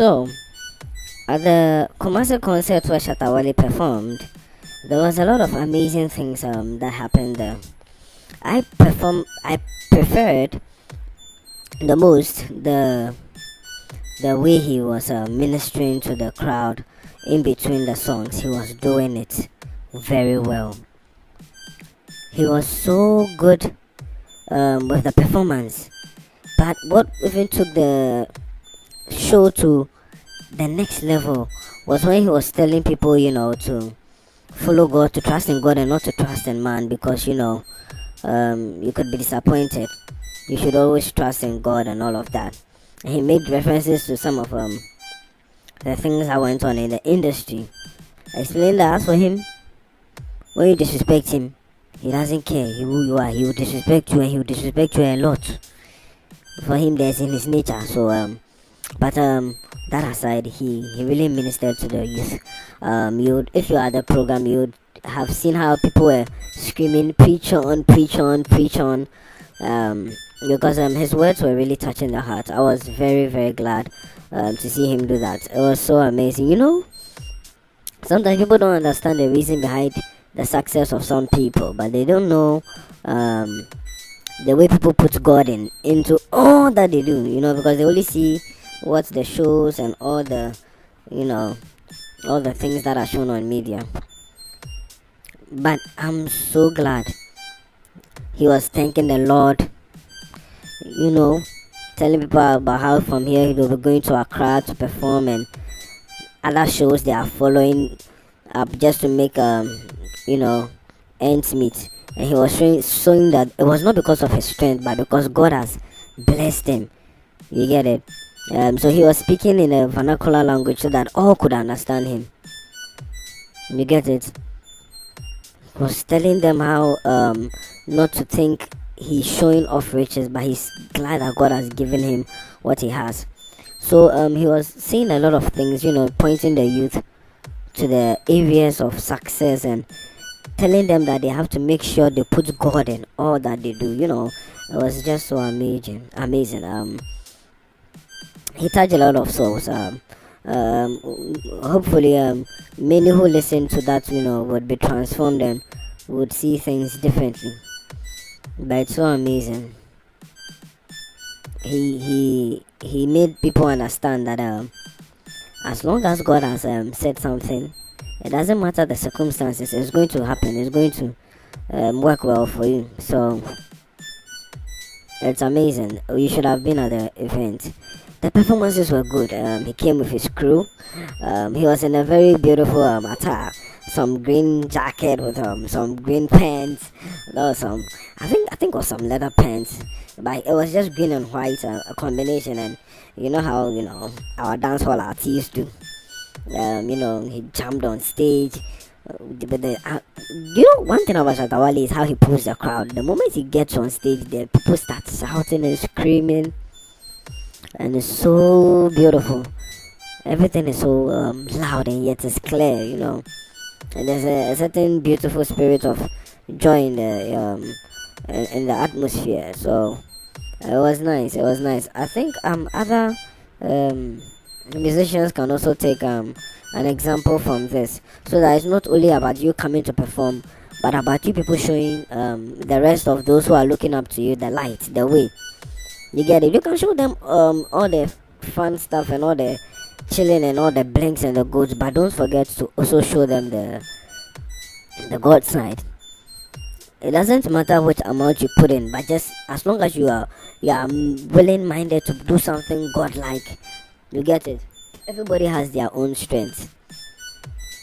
So at the Kumasi concert where Shatta Wale performed, there was a lot of amazing things that happened there. I preferred the most the way he was ministering to the crowd in between the songs. He was doing it very well. He was so good with the performance. But what even took the show to the next level was when he was telling people, to follow God, to trust in God and not to trust in man, because you could be disappointed. You should always trust in God and all of that. And he made references to some of the things that went on in the industry. I explained that as for him, when you disrespect him, he doesn't care who you are. He will disrespect you, and he will disrespect you a lot. For him, that's in his nature. So but that aside, he really ministered to the youth. If you are at the program, you would have seen how people were screaming, preach on, preach on, preach on, because his words were really touching the heart. I was very, very glad to see him do that. It was so amazing. Sometimes people don't understand the reason behind the success of some people, but they don't know the way people put God into all that they do, because they only see what the shows and all the all the things that are shown on media. But I'm so glad he was thanking the Lord, telling people about how from here he will be going to Accra to perform, and other shows they are following up just to make ends meet. And he was showing that it was not because of his strength, but because God has blessed him. You get it? So he was speaking in a vernacular language so that all could understand him. You get it? He was telling them how not to think he's showing off riches, but he's glad that God has given him what he has. So he was saying a lot of things, pointing the youth to the areas of success and telling them that they have to make sure they put God in all that they do. It was just so amazing. He touched a lot of souls. Hopefully, many who listen to that, would be transformed and would see things differently. But it's so amazing. He made people understand that as long as God has said something, it doesn't matter the circumstances. It's going to happen. It's going to work well for you. So it's amazing. You should have been at the event. The performances were good. He came with his crew. He was in a very beautiful attire. Some green jacket with some green pants. There was some, I think it was some leather pants, but it was just green and white, a combination. And you know how our dancehall artists do. He jumped on stage. But one thing about Shatta Wale is how he pulls the crowd. The moment he gets on stage, the people start shouting and screaming, and it's so beautiful. Everything is so loud and yet it's clear, And there's a certain beautiful spirit of joy in the atmosphere. So it was nice. It was nice. I think other musicians can also take an example from this, so that it's not only about you coming to perform, but about you people showing the rest of those who are looking up to you the light, the way. You get it? You can show them all the fun stuff and all the chilling and all the blinks and the goods, but don't forget to also show them the God side. It doesn't matter which amount you put in, but just as long as you are willing minded to do something godlike. You get it? Everybody has their own strengths.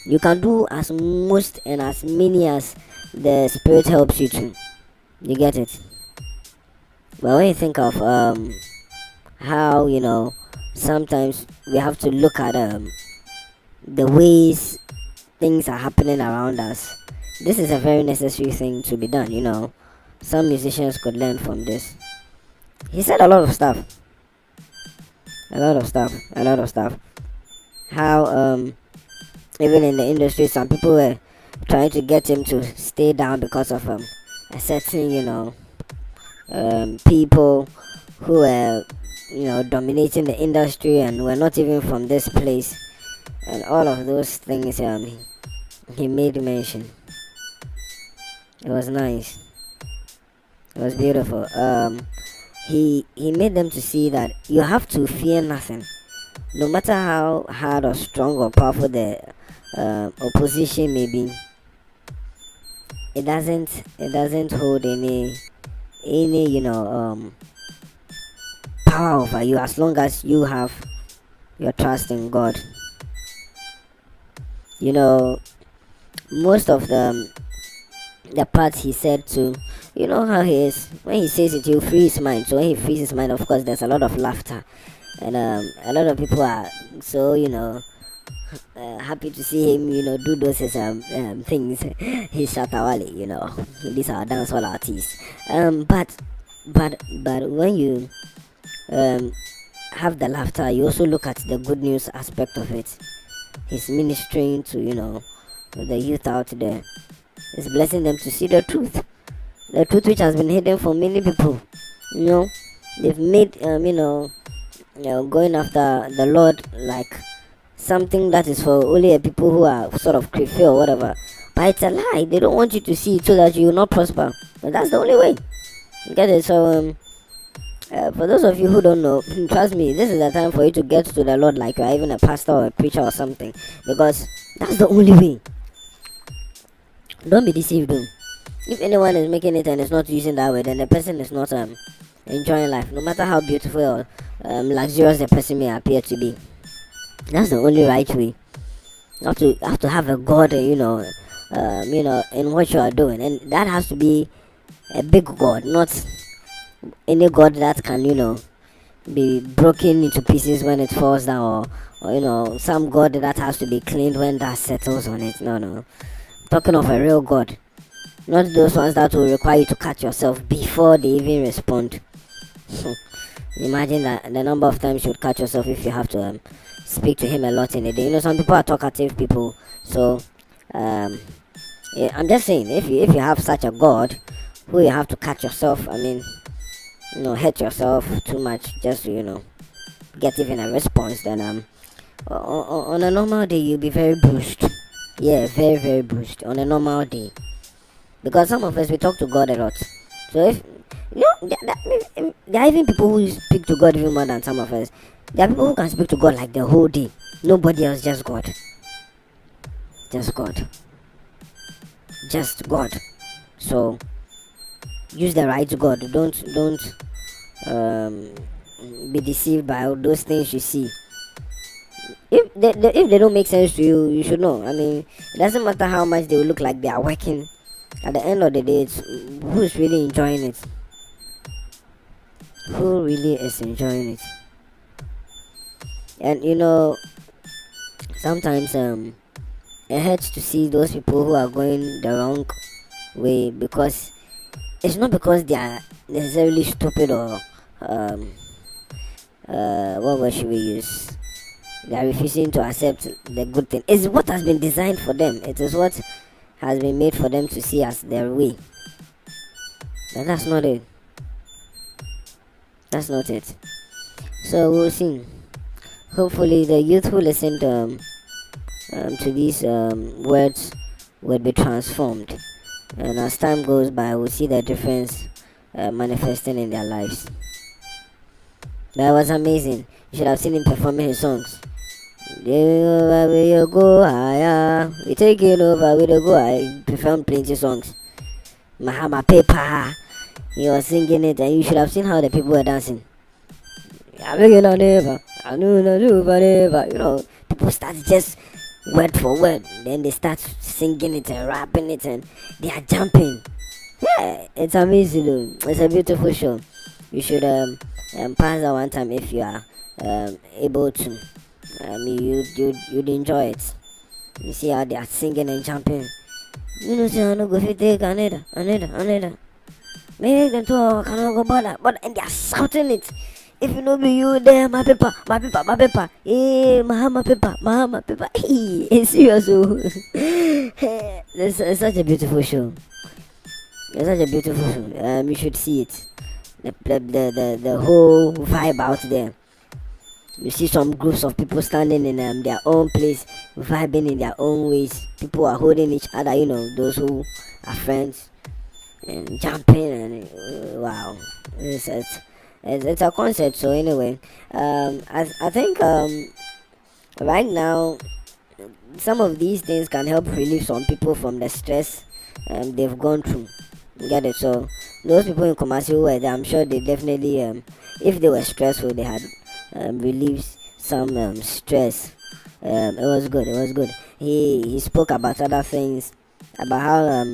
You can do as most and as many as the spirit helps you to. You get it? But when you think of how sometimes we have to look at the ways things are happening around us, this is a very necessary thing to be done. Some musicians could learn from this. He said a lot of stuff. A lot of stuff. How even in the industry, some people were trying to get him to stay down because of a certain people who were dominating the industry, and we're not even from this place, and all of those things. He made mention. It was nice. It was beautiful. He made them to see that you have to fear nothing, no matter how hard or strong or powerful the opposition may be. It doesn't hold any power over you as long as you have your trust in God. Most of the parts he said to, how he is when he says it, he'll free his mind. So when he frees his mind, of course, there's a lot of laughter, and a lot of people are so happy to see him, do those things. He's Shatta Wale, these are dancehall artists. But when you have the laughter, you also look at the good news aspect of it. He's ministering to the youth out there. He's blessing them to see the truth which has been hidden for many people. They've made going after the Lord like something that is for only people who are sort of creepy or whatever. But it's a lie. They don't want you to see it so that you will not prosper. But that's the only way. You get it? So for those of you who don't know, trust me, this is the time for you to get to the Lord like you are even a pastor or a preacher or something, because that's the only way. Don't be deceived, though. If anyone is making it and is not using that way, then the person is not enjoying life, no matter how beautiful or luxurious the person may appear to be. That's the only right way. You have to have a God, in what you are doing, and that has to be a big God, not any God that can, be broken into pieces when it falls down, or some God that has to be cleaned when dust settles on it. No. Talking of a real God, not those ones that will require you to cut yourself before they even respond. Imagine that the number of times you would cut yourself if you have to speak to him a lot in a day. Some people are talkative people, so I'm just saying, if you have such a God who you have to cut yourself, hurt yourself too much just to get even a response, then on a normal day you'll be very bruised. Yeah, very, very bruised on a normal day. Because some of us, we talk to God a lot. So if there are even people who speak to God even more than some of us. There are people who can speak to God like the whole day. Nobody else, just God. Just God. Just God. So use the right God. Don't be deceived by all those things you see. If they don't make sense to you, you should know. It doesn't matter how much they will look like they are working. At the end of the day, it's who's really enjoying it. Who really is enjoying it? And sometimes it hurts to see those people who are going the wrong way, because it's not because they are necessarily stupid or what word should we use? They are refusing to accept the good thing. It's what has been designed for them. It is what has been made for them to see as their way. But that's not it. That's not it. So we'll see. Hopefully the youth who listened to these words will be transformed. And as time goes by, we'll see the difference manifesting in their lives. That was amazing. You should have seen him performing his songs. You go higher. We take it over. We go higher. He performed plenty songs. Mahama Paper. He was singing it, and you should have seen how the people were dancing. People start just word for word. Then they start singing it and rapping it, and they are jumping. Yeah, it's amazing though. It's a beautiful show. You should pass that one time if you are able to. You'd enjoy it. You see how they are singing and jumping. Say I no go fit take another. Make them talk, I no go bother. But and they are shouting it. If you know me, you there, my paper. Hey, my paper. Hey, it's serious. It's such a beautiful show. It's such a beautiful show. You should see it. the whole vibe out there. You see some groups of people standing in their own place, vibing in their own ways. People are holding each other, those who are friends, and jumping, and wow, it's, it's it's a concert. So anyway, I think right now some of these things can help relieve some people from the stress they've gone through. You get it? So those people in Kumasi who were there, I'm sure they definitely, if they were stressful, they had relieved some stress. It was good. It was good. He spoke about other things, about how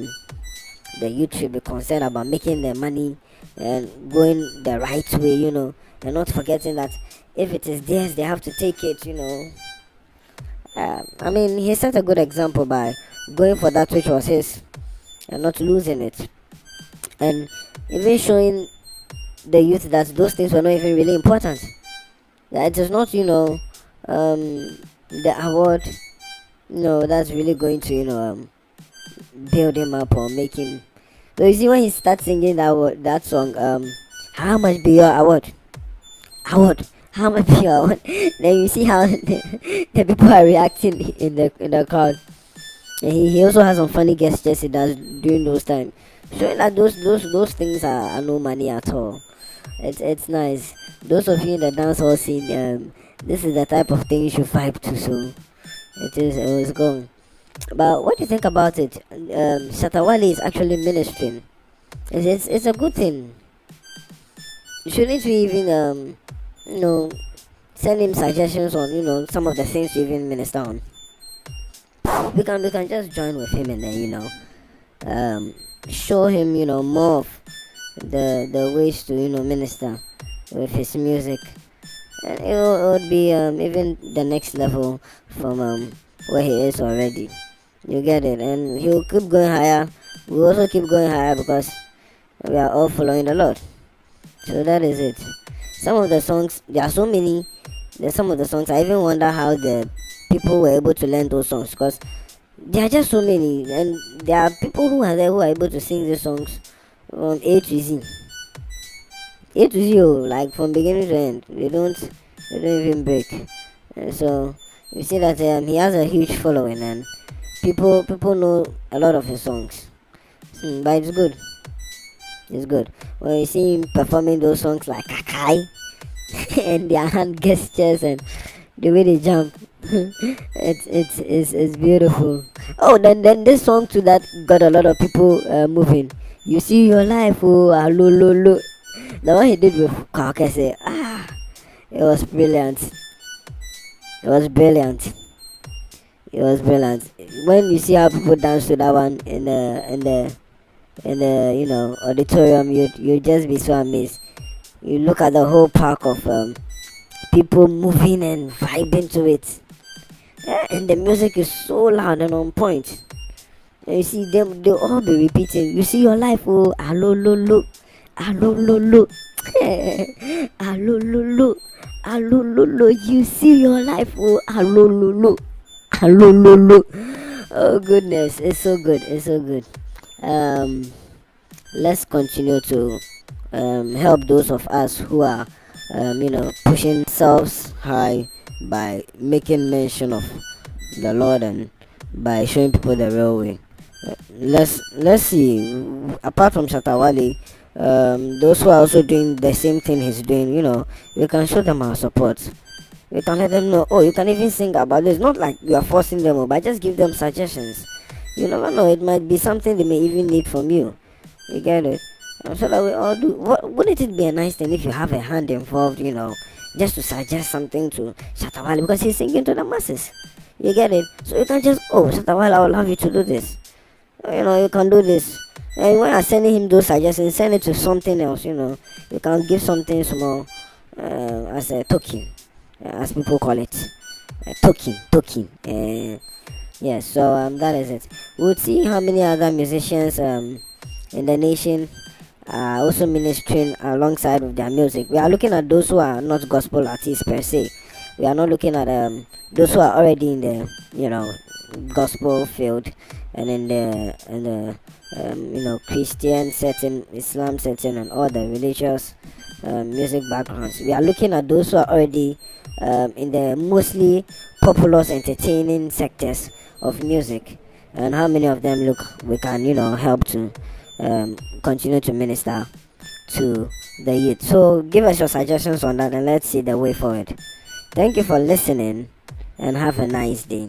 the youth should be concerned about making their money and going the right way, and not forgetting that if it is theirs, they have to take it, I mean, he set a good example by going for that which was his and not losing it, and even showing the youth that those things were not even really important. That it is not, the award, that's really going to, build him up or make him. So you see, when he starts singing that song, how much be your award? Award. How much be your award? Then you see how the people are reacting in the crowd. And he also has some funny gestures he does during those times, showing that those things are no money at all. It's nice. Those of you in the dancehall scene, this is the type of thing you should vibe to. So it was going. But what do you think about it? Shatta Wale is actually ministering. It's a good thing. Shouldn't we even send him suggestions on some of the things to even minister on? We can just join with him and then show him more of the ways to minister with his music, and it would be even the next level from where he is already. You get it? And he'll keep going higher. We also keep going higher because we are all following the Lord. So that is it. Some of the songs, there are so many. There's some of the songs I even wonder how the people were able to learn those songs, because there are just so many, and there are people who are there who are able to sing these songs from A to Z. A to Z, like from beginning to end. They don't even break. And so you see that he has a huge following, and people know a lot of his songs. But it's good. It's good. When you see him performing those songs like Kakai and their hand gestures and the way they jump, it's beautiful. Oh, then this song too that got a lot of people moving. You see your life, oh, lo lo lo. The one he did with Kakese, it was brilliant. It was brilliant. It was brilliant. When you see how people dance to that one in the auditorium, you just be so amazed. You look at the whole park of people moving and vibing to it, and the music is so loud and on point. And you see them, they'll all be repeating. You see your life, oh, alo lo lo, alo lo lo, alo lo lo, alo lo lo. You see your life, oh, alo lo lo, alo lo lo. Oh goodness, it's so good. It's so good. Let's continue to help those of us who are pushing themselves high by making mention of the Lord and by showing people the real way. Let's see. Apart from Shatta Wale, those who are also doing the same thing he's doing, we can show them our support. We can let them know. Oh, you can even sing about this. Not like you are forcing them, but just give them suggestions. You never know. It might be something they may even need from you. You get it? So that we all do. Wouldn't it be a nice thing if you have a hand involved, just to suggest something to Shatta Wale, because he's singing to the masses. You get it? So you can just, Shatta Wale, I would love you to do this. You can do this. And when I'm sending him those suggestions, send it to something else, You can give something small as a token, as people call it. Token. Yes, so that is it. We'll see how many other musicians in the nation are also ministering alongside with their music. We are looking at those who are not gospel artists per se. We are not looking at those who are already in the gospel field. and Christian setting, Islam setting, and other religious music backgrounds. We are looking at those who are already in the mostly populous entertaining sectors of music, and how many of them look we can help to continue to minister to the youth. So give us your suggestions on that, and let's see the way forward. Thank you for listening, and have a nice day.